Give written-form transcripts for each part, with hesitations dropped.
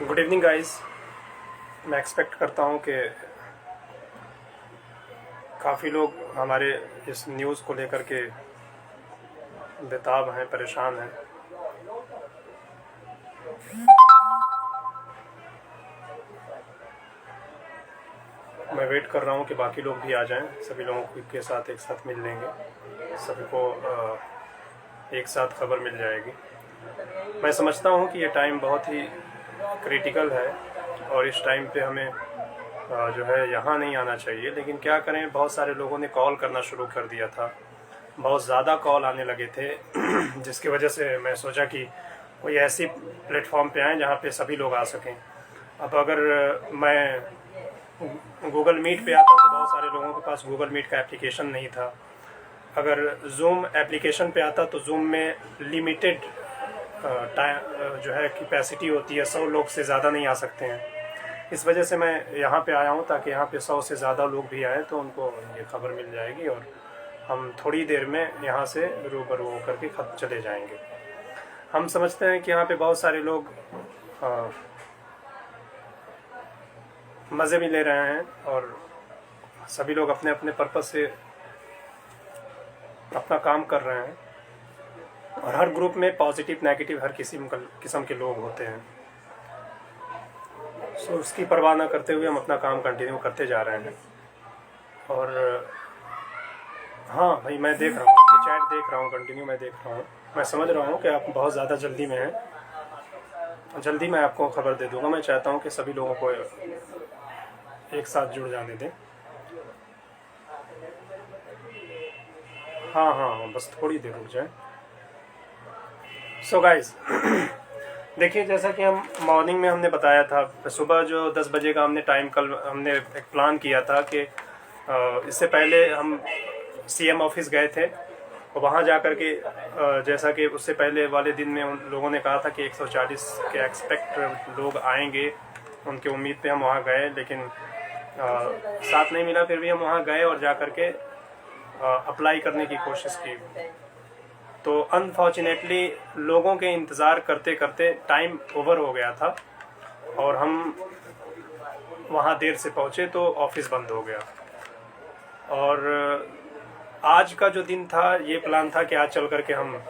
Good evening guys. मैं expect करता हूँ कि काफ़ी लोग हमारे इस न्यूज़ को लेकर के बेताब हैं, परेशान हैं। मैं वेट कर रहा हूँ कि बाकी लोग भी आ जाएं, सभी लोगों के साथ एक साथ मिल लेंगे, सभी को एक साथ खबर मिल जाएगी। मैं समझता हूँ कि ये टाइम बहुत ही क्रिटिकल है और इस टाइम पे हमें जो है यहाँ नहीं आना चाहिए, लेकिन क्या करें, बहुत सारे लोगों ने कॉल करना शुरू कर दिया था, बहुत ज़्यादा कॉल आने लगे थे जिसकी वजह से मैं सोचा कि कोई ऐसी प्लेटफॉर्म पे आए जहाँ पे सभी लोग आ सकें। अब अगर मैं गूगल मीट पे आता तो बहुत सारे लोगों के पास गूगल मीट का एप्लीकेशन नहीं था। अगर जूम एप्लीकेशन पे आता तो जूम में लिमिटेड टाइम जो है कैपेसिटी होती है, 100 लोग से ज़्यादा नहीं आ सकते हैं। इस वजह से मैं यहाँ पे आया हूँ ताकि यहाँ पे 100 से ज़्यादा लोग भी आएँ तो उनको ये खबर मिल जाएगी और हम थोड़ी देर में यहाँ से रूबरू होकर के खत चले जाएंगे। हम समझते हैं कि यहाँ पे बहुत सारे लोग मज़े भी ले रहे हैं और सभी लोग अपने अपने पर्पस से अपना काम कर रहे हैं और हर ग्रुप में पॉजिटिव नेगेटिव हर किस्म के लोग होते हैं। सो उसकी परवाह ना करते हुए हम अपना काम कंटिन्यू करते जा रहे हैं। और हाँ भाई, मैं देख रहा हूँ आपकी चैट, देख रहा हूँ कंटिन्यू, मैं देख रहा हूँ। मैं समझ रहा हूँ कि आप बहुत ज़्यादा जल्दी में हैं। जल्दी मैं आपको खबर दे दूँगा। मैं चाहता हूँ कि सभी लोगों को एक साथ जुड़ जाने दें। हाँ, बस थोड़ी देर रुक जाए। सो गाइस देखिए, जैसा कि हम मॉर्निंग में हमने बताया था, सुबह जो 10 बजे का हमने टाइम कल हमने एक प्लान किया था कि इससे पहले हम सीएम ऑफिस गए थे और वहाँ जा कर के जैसा कि उससे पहले वाले दिन में उन लोगों ने कहा था कि 140 के एक्सपेक्ट लोग आएंगे, उनकी उम्मीद पे हम वहाँ गए, लेकिन साथ नहीं मिला। फिर भी हम वहाँ गए और जा कर के अप्लाई करने की कोशिश की। तो अनफॉर्चुनेटली लोगों के इंतज़ार करते करते टाइम ओवर हो गया था और हम वहाँ देर से पहुँचे तो ऑफिस बंद हो गया। और आज का जो दिन था, ये प्लान था कि आज चल कर के हम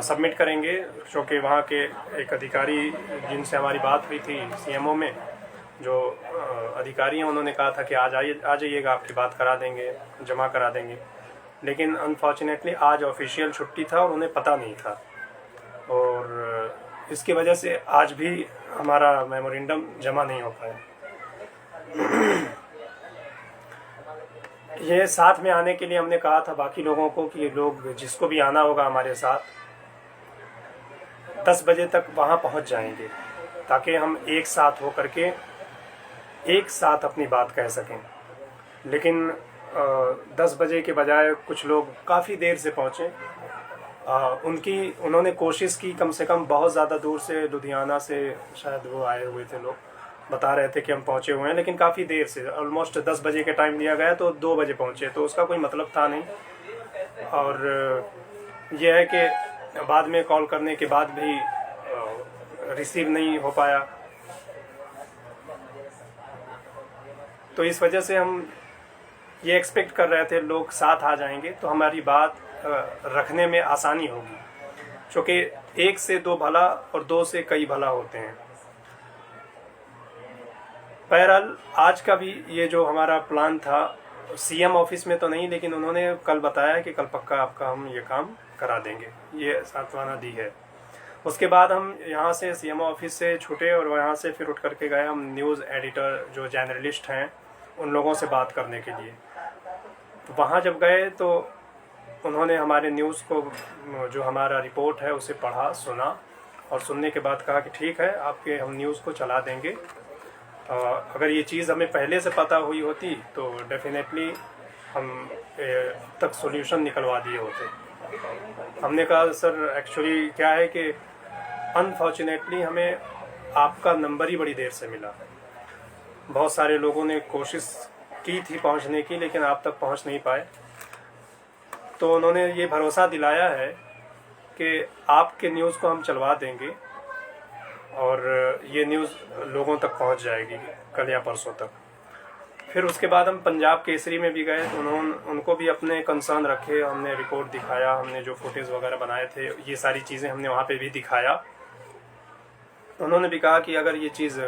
सबमिट करेंगे, क्योंकि वहाँ के एक अधिकारी जिनसे हमारी बात हुई थी सीएमओ में, जो अधिकारी हैं, उन्होंने कहा था कि आ जाइएगा, आपकी बात करा देंगे, जमा करा देंगे। लेकिन अनफॉर्चुनेटली आज ऑफिशियल छुट्टी था और उन्हें पता नहीं था और इसकी वजह से आज भी हमारा मेमोरेंडम जमा नहीं हो पाया। ये साथ में आने के लिए हमने कहा था बाकी लोगों को कि लोग जिसको भी आना होगा हमारे साथ 10 बजे तक वहाँ पहुँच जाएंगे ताकि हम एक साथ होकर के एक साथ अपनी बात कह सकें। लेकिन 10 बजे के बजाय कुछ लोग काफ़ी देर से पहुँचे। उन्होंने कोशिश की, कम से कम बहुत ज़्यादा दूर से, लुधियाना से शायद वो आए हुए थे लोग, बता रहे थे कि हम पहुँचे हुए हैं, लेकिन काफ़ी देर से, ऑलमोस्ट 10 बजे के टाइम दिया गया तो 2 बजे पहुँचे, तो उसका कोई मतलब था नहीं। और यह है कि बाद में कॉल करने के बाद भी रिसीव नहीं हो पाया, तो इस वजह से हम ये एक्सपेक्ट कर रहे थे लोग साथ आ जाएंगे तो हमारी बात रखने में आसानी होगी, क्योंकि 1 से 2 भला और 2 से कई भला होते हैं। बहरहाल आज का भी ये जो हमारा प्लान था, सीएम ऑफिस में तो नहीं, लेकिन उन्होंने कल बताया कि कल पक्का आपका हम ये काम करा देंगे, ये सांत्वना दी है। उसके बाद हम यहाँ से सीएम ऑफिस से छूटे और वहाँ से फिर उठ करके गए हम न्यूज़ एडिटर जो जर्नलिस्ट हैं उन लोगों से बात करने के लिए। तो वहाँ जब गए तो उन्होंने हमारे न्यूज़ को, जो हमारा रिपोर्ट है, उसे पढ़ा, सुना और सुनने के बाद कहा कि ठीक है, आपके हम न्यूज़ को चला देंगे। अगर ये चीज़ हमें पहले से पता हुई होती तो डेफिनेटली हम तक सॉल्यूशन निकलवा दिए होते। हमने कहा सर, एक्चुअली क्या है कि अनफॉर्चुनेटली हमें आपका नंबर ही बड़ी देर से मिला। बहुत सारे लोगों ने कोशिश की थी पहुंचने की, लेकिन आप तक पहुंच नहीं पाए। तो उन्होंने ये भरोसा दिलाया है कि आपके न्यूज़ को हम चलवा देंगे और ये न्यूज़ लोगों तक पहुंच जाएगी कल या परसों तक। फिर उसके बाद हम पंजाब केसरी में भी गए, तो उनको भी अपने कंसर्न रखे, हमने रिपोर्ट दिखाया, हमने जो फुटेज वगैरह बनाए थे ये सारी चीज़ें हमने वहाँ पे भी दिखाया। उन्होंने भी कहा कि अगर ये चीज़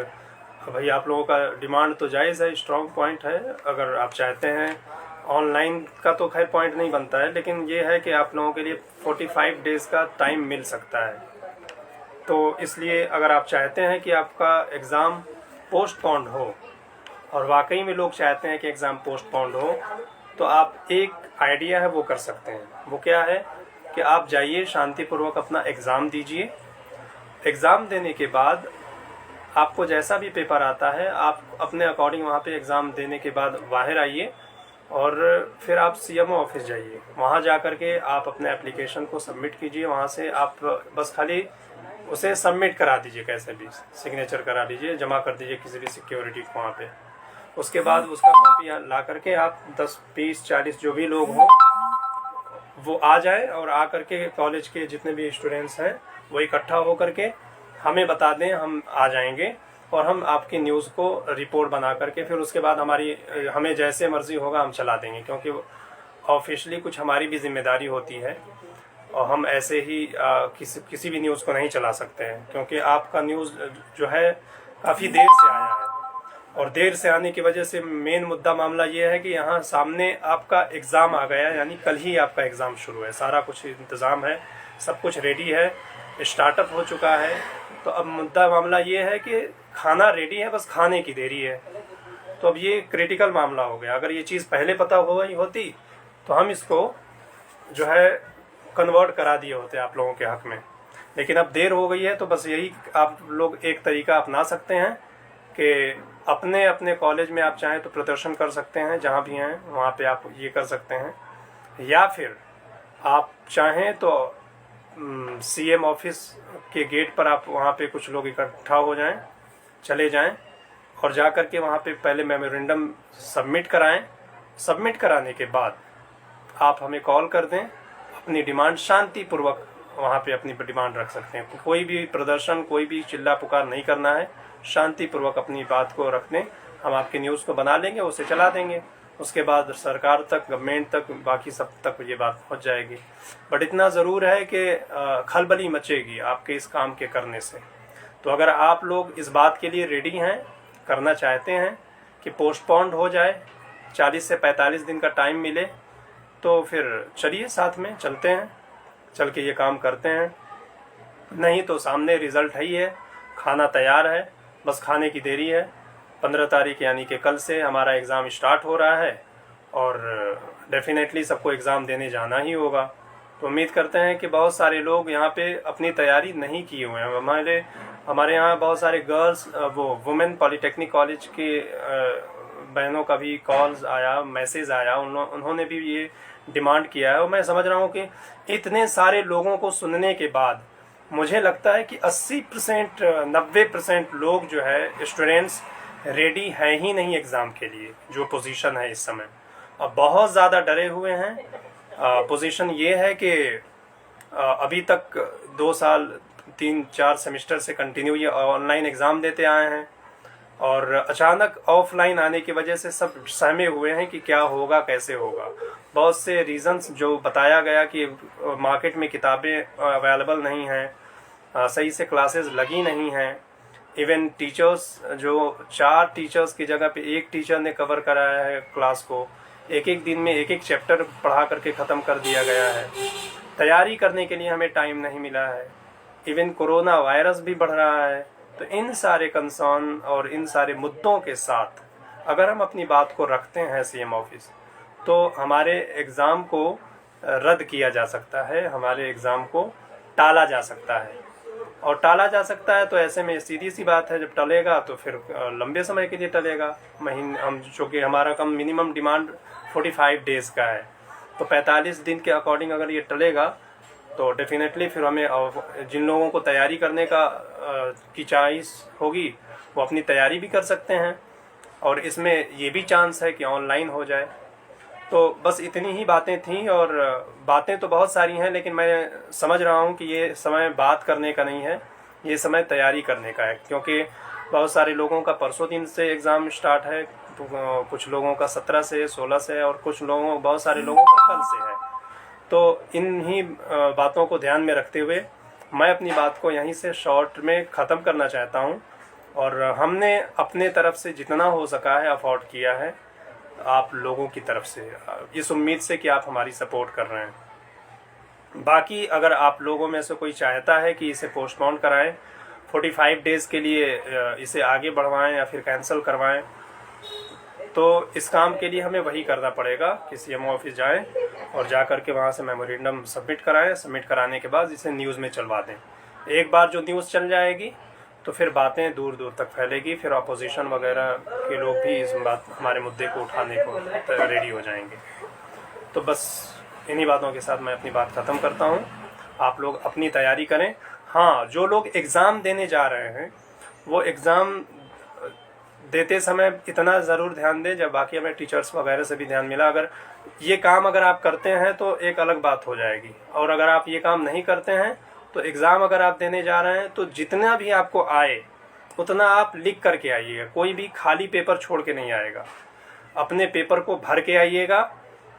भाई आप लोगों का डिमांड तो जायज़ है, स्ट्रॉन्ग पॉइंट है, अगर आप चाहते हैं ऑनलाइन का तो खैर पॉइंट नहीं बनता है, लेकिन ये है कि आप लोगों के लिए 45 डेज़ का टाइम मिल सकता है। तो इसलिए अगर आप चाहते हैं कि आपका एग्ज़ाम पोस्टपोन्ड हो, और वाकई में लोग चाहते हैं कि एग्ज़ाम पोस्टपोन्ड हो, तो आप एक आइडिया है वो कर सकते हैं। वो क्या है कि आप जाइए शांतिपूर्वक अपना एग्ज़ाम दीजिए। एग्ज़ाम देने के बाद आपको जैसा भी पेपर आता है आप अपने अकॉर्डिंग वहाँ पे एग्ज़ाम देने के बाद बाहर आइए, और फिर आप सीएमओ ऑफिस जाइए। वहाँ जा कर के आप अपने एप्लीकेशन को सबमिट कीजिए। वहाँ से आप बस खाली उसे सबमिट करा दीजिए, कैसे भी सिग्नेचर करा लीजिए, जमा कर दीजिए किसी भी सिक्योरिटी को वहाँ पे। उसके बाद उसका कॉपी ला करके आप 10, 20, 40 जो भी लोग हों वो आ जाए, और आ करके कॉलेज के जितने भी स्टूडेंट्स हैं वो इकट्ठा हो करके हमें बता दें, हम आ जाएंगे और हम आपकी न्यूज़ को रिपोर्ट बना करके फिर उसके बाद हमें जैसे मर्जी होगा हम चला देंगे, क्योंकि ऑफिशियली कुछ हमारी भी जिम्मेदारी होती है और हम ऐसे ही किसी भी न्यूज़ को नहीं चला सकते हैं, क्योंकि आपका न्यूज़ जो है काफ़ी देर से आया है। और देर से आने की वजह से मेन मुद्दा मामला ये है कि यहाँ सामने आपका एग्ज़ाम आ गया, यानी कल ही आपका एग्ज़ाम शुरू है, सारा कुछ इंतज़ाम है, सब कुछ रेडी है, स्टार्टअप हो चुका है। तो अब मुद्दा मामला ये है कि खाना रेडी है, बस खाने की देरी है। तो अब ये क्रिटिकल मामला हो गया। अगर ये चीज़ पहले पता हो गई होती तो हम इसको जो है कन्वर्ट करा दिए होते आप लोगों के हक़ में, लेकिन अब देर हो गई है। तो बस यही आप लोग एक तरीका अपना सकते हैं कि अपने अपने कॉलेज में आप चाहें तो प्रदर्शन कर सकते हैं, जहाँ भी हैं वहाँ पे आप ये कर सकते हैं, या फिर आप चाहें तो सीएम ऑफिस के गेट पर आप वहाँ पे कुछ लोग इकट्ठा हो जाएं, चले जाएं और जा कर के वहाँ पे पहले मेमोरेंडम सबमिट कराएं। सबमिट कराने के बाद आप हमें कॉल कर दें, अपनी डिमांड शांतिपूर्वक वहाँ पे अपनी डिमांड रख सकते हैं। कोई भी प्रदर्शन, कोई भी चिल्ला पुकार नहीं करना है, शांतिपूर्वक अपनी बात को रख दें। हम आपकी न्यूज़ को बना लेंगे, उसे चला देंगे, उसके बाद सरकार तक, गवर्नमेंट तक, बाकी सब तक ये बात पहुंच जाएगी। बट इतना ज़रूर है कि खलबली मचेगी आपके इस काम के करने से। तो अगर आप लोग इस बात के लिए रेडी हैं, करना चाहते हैं कि पोस्टपोन्ड हो जाए, 40 से 45 दिन का टाइम मिले, तो फिर चलिए साथ में चलते हैं, चल के ये काम करते हैं। नहीं तो सामने रिज़ल्ट है ही है, खाना तैयार है, बस खाने की देरी है। 15 तारीख यानी कि कल से हमारा एग्ज़ाम स्टार्ट हो रहा है और डेफिनेटली सबको एग्ज़ाम देने जाना ही होगा। तो उम्मीद करते हैं कि बहुत सारे लोग यहाँ पे अपनी तैयारी नहीं किए हुए हैं। हमारे यहाँ बहुत सारे गर्ल्स, वो वुमेन पॉलिटेक्निक कॉलेज के बहनों का भी कॉल्स आया, मैसेज आया, उन्होंने भी ये डिमांड किया है। और मैं समझ रहा हूँ कि इतने सारे लोगों को सुनने के बाद मुझे लगता है कि 80%, 90% लोग जो है स्टूडेंट्स रेडी हैं ही नहीं एग्ज़ाम के लिए, जो पोजीशन है इस समय। अब बहुत ज़्यादा डरे हुए हैं। पोजीशन ये है कि अभी तक 2 साल 3-4 सेमेस्टर से कंटिन्यू ये ऑनलाइन एग्ज़ाम देते आए हैं, और अचानक ऑफलाइन आने की वजह से सब सहमे हुए हैं कि क्या होगा, कैसे होगा। बहुत से रीज़न्स जो बताया गया कि मार्केट में किताबें अवेलेबल नहीं हैं, सही से क्लासेस लगी नहीं हैं, इवन टीचर्स, जो 4 टीचर्स की जगह पे 1 टीचर ने कवर कराया है क्लास को, एक दिन में एक चैप्टर पढ़ा करके ख़त्म कर दिया गया है। तैयारी करने के लिए हमें टाइम नहीं मिला है। इवन कोरोना वायरस भी बढ़ रहा है। तो इन सारे कंसर्न और इन सारे मुद्दों के साथ अगर हम अपनी बात को रखते हैं सीएम ऑफिस, तो हमारे एग्ज़ाम को रद्द किया जा सकता है, हमारे एग्ज़ाम को टाला जा सकता है। और टाला जा सकता है तो ऐसे में सीधी सी बात है, जब टलेगा तो फिर लंबे समय के लिए टलेगा। हम चूँकि हमारा कम मिनिमम डिमांड 45 डेज़ का है, तो 45 दिन के अकॉर्डिंग अगर ये टलेगा तो डेफिनेटली फिर हमें, जिन लोगों को तैयारी करने की चॉइस होगी वो अपनी तैयारी भी कर सकते हैं, और इसमें ये भी चांस है कि ऑनलाइन हो जाए। तो बस इतनी ही बातें थीं, और बातें तो बहुत सारी हैं, लेकिन मैं समझ रहा हूँ कि ये समय बात करने का नहीं है, ये समय तैयारी करने का है, क्योंकि बहुत सारे लोगों का परसों दिन से एग्ज़ाम स्टार्ट है, तो कुछ लोगों का 17 से 16 से, और बहुत सारे लोगों का कल से है। तो इन ही बातों को ध्यान में रखते हुए मैं अपनी बात को यहीं से शॉर्ट में ख़त्म करना चाहता हूँ। और हमने अपने तरफ से जितना हो सका है अफोर्ड किया है, आप लोगों की तरफ से, इस उम्मीद से कि आप हमारी सपोर्ट कर रहे हैं। बाकी अगर आप लोगों में से कोई चाहता है कि इसे पोस्टपोन कराएं, 45 डेज़ के लिए इसे आगे बढ़वाएं या फिर कैंसिल करवाएं, तो इस काम के लिए हमें वही करना पड़ेगा कि CMO ऑफिस जाएं और जा कर के वहाँ से मेमोरेंडम सबमिट कराएं। सबमिट कराने के बाद इसे न्यूज़ में चलवा दें। एक बार जो न्यूज़ चल जाएगी तो फिर बातें दूर दूर तक फैलेगी, फिर अपोजिशन वगैरह के लोग भी इस बात हमारे मुद्दे को उठाने को रेडी हो जाएंगे। तो बस इन्हीं बातों के साथ मैं अपनी बात ख़त्म करता हूँ। आप लोग अपनी तैयारी करें। हाँ, जो लोग एग्ज़ाम देने जा रहे हैं वो एग्ज़ाम देते समय इतना ज़रूर ध्यान दें, जब बाकी हमें टीचर्स वगैरह से भी ध्यान मिला, अगर ये काम अगर आप करते हैं तो एक अलग बात हो जाएगी, और अगर आप ये काम नहीं करते हैं तो एग्ज़ाम अगर आप देने जा रहे हैं तो जितना भी आपको आए उतना आप लिख करके आइएगा। कोई भी खाली पेपर छोड़ के नहीं आएगा, अपने पेपर को भर के आइएगा।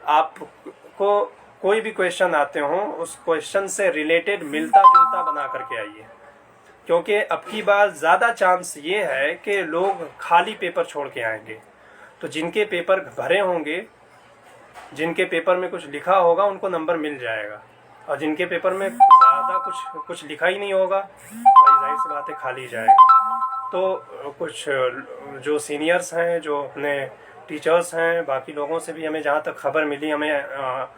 आपको कोई भी क्वेश्चन आते हों उस क्वेश्चन से रिलेटेड मिलता जुलता बना करके आइए, क्योंकि अब की बार ज़्यादा चांस ये है कि लोग खाली पेपर छोड़ के आएंगे। तो जिनके पेपर भरे होंगे, जिनके पेपर में कुछ लिखा होगा, उनको नंबर मिल जाएगा, और जिनके पेपर में ज़्यादा कुछ लिखा ही नहीं होगा, भाई जाहिर सी बात है खाली जाएगा। तो कुछ जो सीनियर्स हैं, जो अपने टीचर्स हैं, बाकी लोगों से भी हमें जहाँ तक खबर मिली, हमें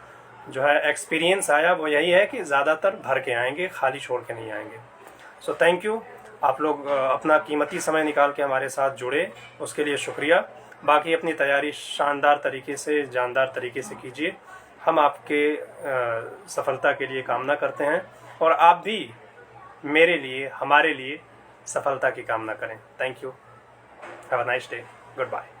जो है एक्सपीरियंस आया वो यही है कि ज़्यादातर भर के आएंगे, खाली छोड़ के नहीं आएंगे। सो थैंक यू, आप लोग अपना कीमती समय निकाल के हमारे साथ जुड़े, उसके लिए शुक्रिया। बाकी अपनी तैयारी शानदार तरीके से, जानदार तरीके से कीजिए। हम आपके सफलता के लिए कामना करते हैं, और आप भी मेरे लिए, हमारे लिए सफलता की कामना करें। Thank you, have a nice day, good bye.